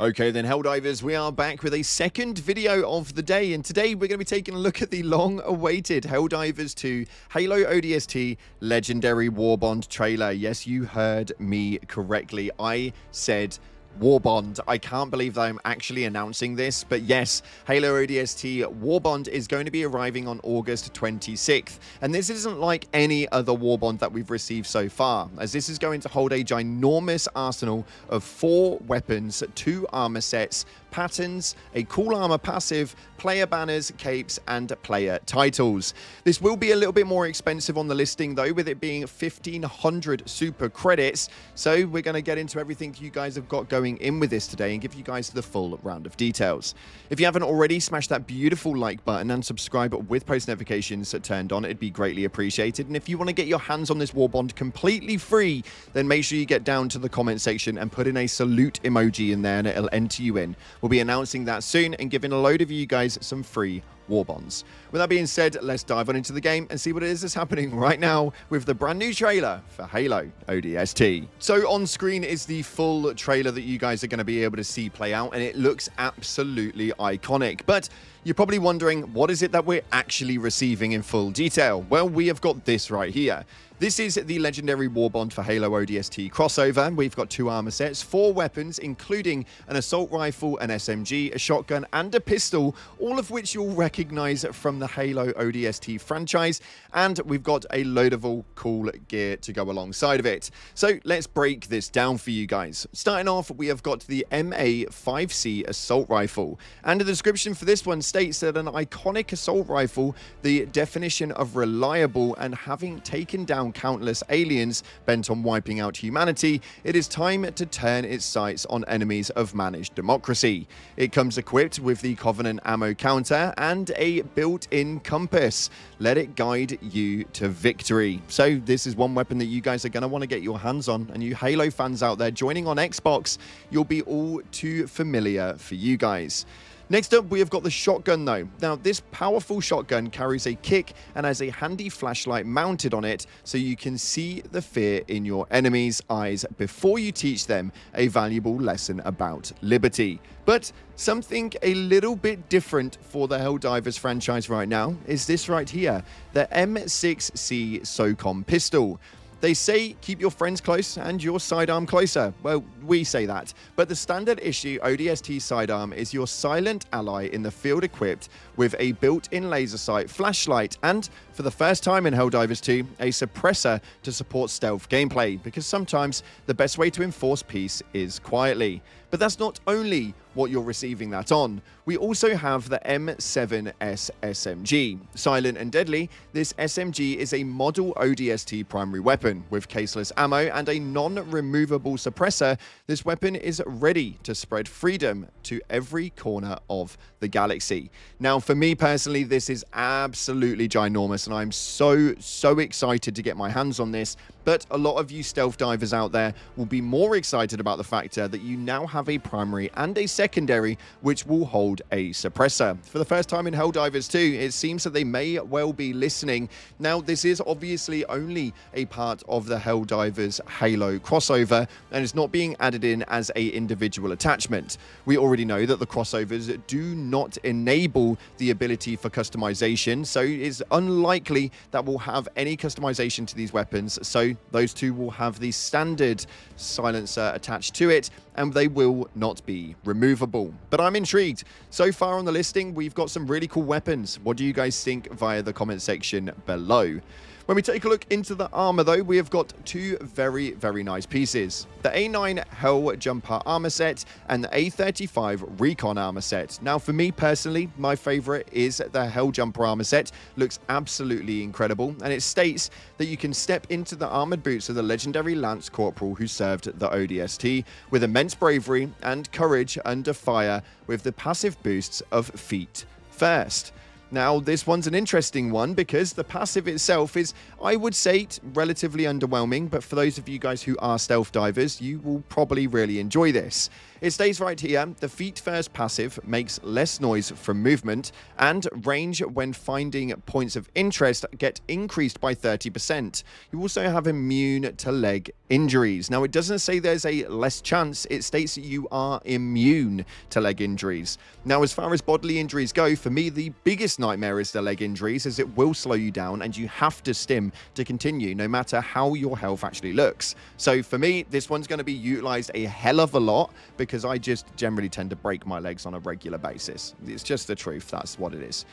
Okay then, Helldivers, we are back with a second video of the day, and today we're going to be taking a look at the long-awaited Helldivers 2 Halo ODST Legendary Warbond trailer. Yes, you heard me correctly. I said Warbond. I can't believe that I'm actually announcing this, but yes, Halo ODST Warbond is going to be arriving on August 26th, and this isn't like any other Warbond that we've received so far, as this is going to hold a ginormous arsenal of 4 weapons, 2 armor sets, patterns, a cool armor passive, player banners, capes, and player titles. This will be a little bit more expensive on the listing though, with it being 1,500 super credits, so we're going to get into everything you guys have got going in with this today and give you guys the full round of details. If you haven't already, smash that beautiful like button and subscribe with post notifications turned on. It'd be greatly appreciated. And if you want to get your hands on this Warbond completely free, then make sure you get down to the comment section and put in a salute emoji in there and it'll enter you in. We'll be announcing that soon and giving a load of you guys some free Warbonds. With that being said, let's dive on into the game and see what it is that's happening right now with the brand new trailer for Halo ODST. So on screen is the full trailer that you guys are going to be able to see play out, and it looks absolutely iconic. But you're probably wondering, what is it that we're actually receiving in full detail? Well, we have got this right here. This is the Legendary Warbond for Halo ODST crossover. We've got 2 armor sets, 4 weapons, including an assault rifle, an SMG, a shotgun, and a pistol, all of which you'll recognize from the Halo ODST franchise. And we've got a load of all cool gear to go alongside of it. So let's break this down for you guys. Starting off, we have got the MA5C assault rifle. And the description for this one states that an iconic assault rifle, the definition of reliable and having taken down countless aliens bent on wiping out humanity, it is time to turn its sights on enemies of managed democracy. It comes equipped with the Covenant ammo counter and a built-in compass. Let it guide you to victory. So this is one weapon that you guys are going to want to get your hands on, and you Halo fans out there joining on Xbox, you'll be all too familiar for you guys. Next up, we have got the shotgun though. Now, this powerful shotgun carries a kick and has a handy flashlight mounted on it so you can see the fear in your enemies' eyes before you teach them a valuable lesson about liberty. But something a little bit different for the Helldivers franchise right now is this right here, the M6C SOCOM pistol. They say keep your friends close and your sidearm closer. Well, we say that. But the standard issue ODST sidearm is your silent ally in the field, equipped with a built-in laser sight, flashlight, and for the first time in Helldivers 2, a suppressor to support stealth gameplay, because sometimes the best way to enforce peace is quietly. But that's not only what you're receiving that on. We also have the M7S SMG. Silent and deadly, this SMG is a model ODST primary weapon with caseless ammo and a non-removable suppressor. This weapon is ready to spread freedom to every corner of the galaxy. Now, for me personally, this is absolutely ginormous, and I'm so excited to get my hands on this. But a lot of you stealth divers out there will be more excited about the fact that you now have a primary and a secondary which will hold a suppressor. For the first time in Helldivers 2, it seems that they may well be listening. Now, this is obviously only a part of the Helldivers Halo crossover, and it's not being added in as a individual attachment. We already know that the crossovers do not enable the ability for customization, so it's unlikely that we'll have any customization to these weapons. So those two will have the standard silencer attached to it, and they will not be removable. But I'm intrigued. So far on the listing, we've got some really cool weapons. What do you guys think via the comment section below? When we take a look into the armor though, we have got 2 very nice pieces. The A9 Hell Jumper armor set and the A35 Recon armor set. Now, for me personally, my favorite is the Hell Jumper armor set. Looks absolutely incredible, and it states that you can step into the armored boots of the legendary Lance Corporal who served the ODST with immense bravery and courage under fire, with the passive boosts of feet first. Now, this one's an interesting one because the passive itself is, I would say, relatively underwhelming, but for those of you guys who are stealth divers, you will probably really enjoy this. It states right here, the feet first passive makes less noise from movement, and range when finding points of interest get increased by 30%. You also have immune to leg injuries. Now, it doesn't say there's a less chance, it states that you are immune to leg injuries. Now, as far as bodily injuries go, for me, the biggest nightmare is the leg injuries, as it will slow you down and you have to stim to continue, no matter how your health actually looks. So for me, this one's going to be utilized a hell of a lot because I just generally tend to break my legs on a regular basis. It's just the truth. That's what it is.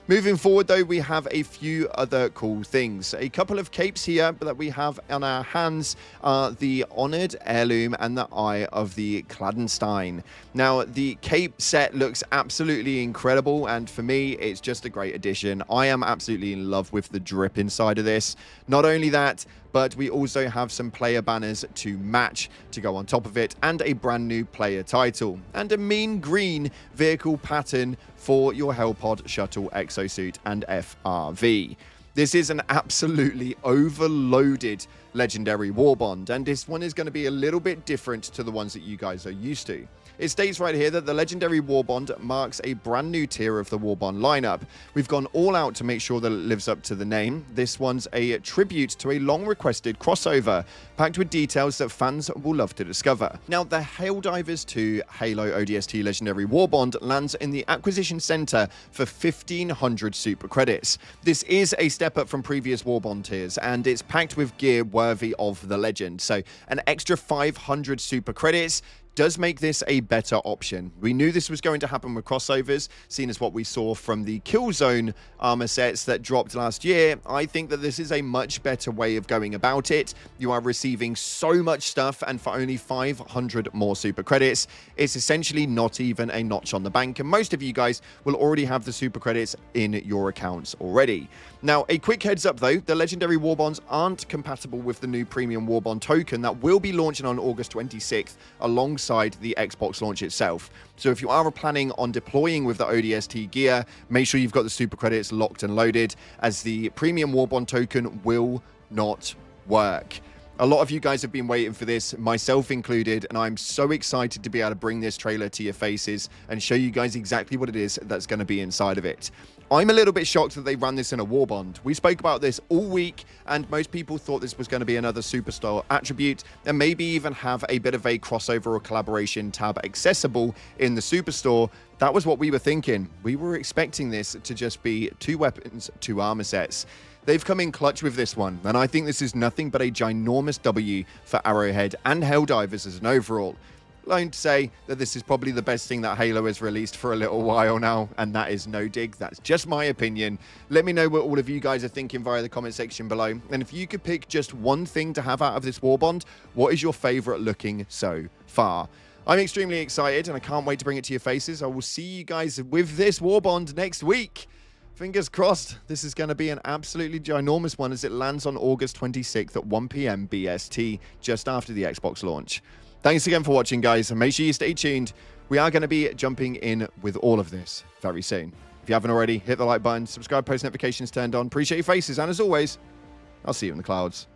Moving forward, though, we have a few other cool things. A couple of capes here that we have on our hands are the Honored Heirloom and the Eye of the Clandestine. Now, the cape set looks absolutely incredible, and for me, it's just a great addition. I am absolutely in love with the drip inside of this. Not only that, but we also have some player banners to match to go on top of it, and a brand new player title, and a mean green vehicle pattern for your Hellpod Shuttle Exosuit and FRV. This is an absolutely overloaded Legendary Warbond, and this one is going to be a little bit different to the ones that you guys are used to. It states right here that the Legendary Warbond marks a brand new tier of the Warbond lineup. We've gone all out to make sure that it lives up to the name. This one's a tribute to a long-requested crossover, packed with details that fans will love to discover. Now, the Helldivers 2 Halo ODST Legendary Warbond lands in the Acquisition Center for 1,500 super credits. This is a step up from previous Warbond tiers, and it's packed with gear worthy of the legend. So an extra 500 super credits does make this a better option. We knew this was going to happen with crossovers, seeing as what we saw from the Killzone armor sets that dropped last year. I think that this is a much better way of going about it. You are receiving so much stuff, and for only 500 more super credits, it's essentially not even a notch on the bank, and most of you guys will already have the super credits in your accounts already. Now, a quick heads up though, the Legendary Warbonds aren't compatible with the new Premium Warbond token that will be launching on August 26th alongside the Xbox launch itself. So if you are planning on deploying with the ODST gear, make sure you've got the super credits locked and loaded, as the Premium Warbond token will not work. A lot of you guys have been waiting for this, myself included, and I'm so excited to be able to bring this trailer to your faces and show you guys exactly what it is that's going to be inside of it. I'm a little bit shocked that they ran this in a Warbond. We spoke about this all week, and most people thought this was going to be another Superstar attribute, and maybe even have a bit of a crossover or collaboration tab accessible in the Superstore. That was what we were thinking. We were expecting this to just be 2 weapons, 2 armor sets. They've come in clutch with this one, and I think this is nothing but a ginormous W for Arrowhead and Helldivers as an overall. Alone to say that this is probably the best thing that Halo has released for a little while now, and that is no dig. That's just my opinion. Let me know what all of you guys are thinking via the comment section below, and if you could pick just one thing to have out of this Warbond, what is your favorite looking so far? I'm extremely excited, and I can't wait to bring it to your faces. I will see you guys with this Warbond next week. Fingers crossed, this is going to be an absolutely ginormous one as it lands on August 26th at 1 PM BST, just after the Xbox launch. Thanks again for watching, guys, and make sure you stay tuned. We are going to be jumping in with all of this very soon. If you haven't already, hit the like button, subscribe, post notifications turned on. Appreciate your faces, and as always, I'll see you in the clouds.